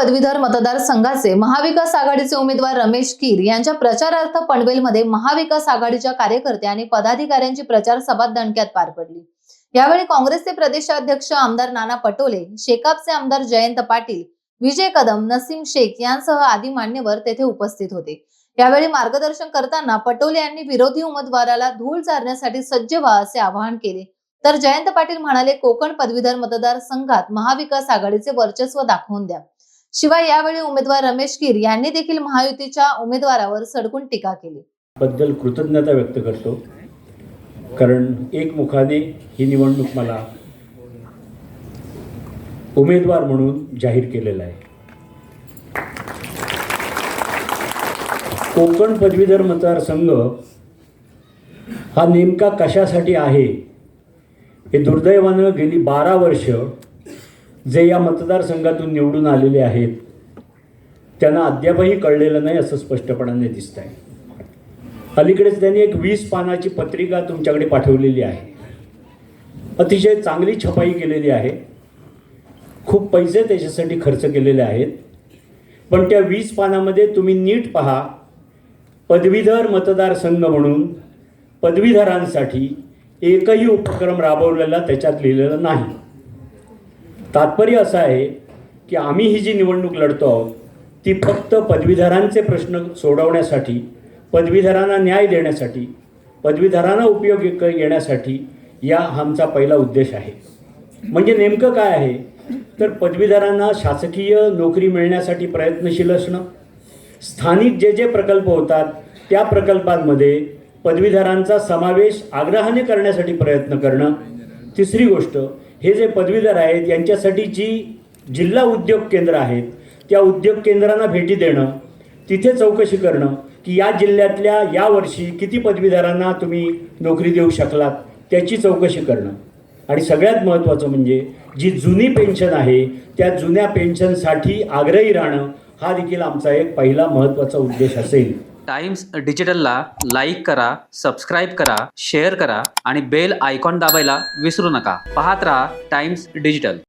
पदवीधर मतदारसंघाचे महाविकास आघाडीचे उमेदवार रमेश कीर यांच्या प्रचारार्थ पनवेलमध्ये महाविकास आघाडीच्या कार्यकर्ते आणि पदाधिकाऱ्यांची प्रचार सभा दणक्यात पार पडली। यावेळी काँग्रेसचे प्रदेशाध्यक्ष आमदार नाना पटोले, शेकापचे आमदार जयंत पाटील, विजय कदम, नसीम शेख यांसह आदी मान्यवर तेथे उपस्थित होते। यावेळी मार्गदर्शन करताना पटोले यांनी विरोधी उमेदवाराला धूळ चारण्यासाठी सज्ज व्हा असे आवाहन केले, तर जयंत पाटील म्हणाले, कोकण पदवीधर मतदारसंघात महाविकास आघाडीचे वर्चस्व दाखवून द्या। शिवाय यावेळी उमेदवार रमेश कीर यांनी देखील महायुतीच्या उमेदवारावर सडकून टीका केली। बद्दल कृतज्ञता व्यक्त करतो, कारण एकमुखाने ही निवडणूक मला उमेदवार म्हणून जाहीर केलेला आहे। कोकण पदवीधर मतदारसंघ हा नेमका कशासाठी आहे हे दुर्दैवानं गेली 12 वर्ष जे या मतदारसंघातून निवडून आलेले आहेत त्यांना अद्यापही कळलेलं नाही असं स्पष्टपणाने दिसत आहे। अलीकडेच त्यांनी एक 20 पानाची पत्रिका तुमच्याकडे पाठवलेली आहे। अतिशय चांगली छपाई केलेली आहे, खूप पैसे त्याच्यासाठी खर्च केलेले आहेत, पण त्या 20 पानामध्ये तुम्ही नीट पहा, पदवीधर मतदारसंघ म्हणून पदवीधरांसाठी एकही उपक्रम राबवलेला त्याच्यात लिहिलेला नाही। तात्पर्य असं आहे की आम्ही ही जी निवडणूक लढतो आहोत ती फक्त पदवीधरांचे प्रश्न सोडवण्यासाठी, पदवीधरांना न्याय देण्यासाठी, पदवीधरांना उपयोग येण्यासाठी या आमचा पहिला उद्देश आहे। म्हणजे नेमकं काय आहे तर पदवीधरांना शासकीय नोकरी मिळण्यासाठी प्रयत्नशील असणं, स्थानिक जे प्रकल्प होतात त्या प्रकल्पांमध्ये पदवीधरांचा समावेश आग्रहाने करण्यासाठी प्रयत्न करणं। तिसरी गोष्ट, हे जे पदवीधर आहेत यांच्यासाठी जी जिल्हा उद्योग केंद्र आहेत त्या उद्योग केंद्रांना भेटी देणं, तिथे चौकशी करणं की या जिल्ह्यातल्या या वर्षी किती पदवीधरांना तुम्ही नोकरी देऊ शकलात त्याची चौकशी करणं। आणि सगळ्यात महत्त्वाचं म्हणजे जी जुनी पेन्शन आहे त्या जुन्या पेन्शनसाठी आग्रही राहणं हा देखील आमचा एक पहिला महत्त्वाचा उद्देश असेल। टाइम्स डिजिटलला लाईक करा, सबस्क्राईब करा, शेअर करा आणि बेल आयकॉन दाबायला विसरू नका। पाहत रहा टाइम्स डिजिटल।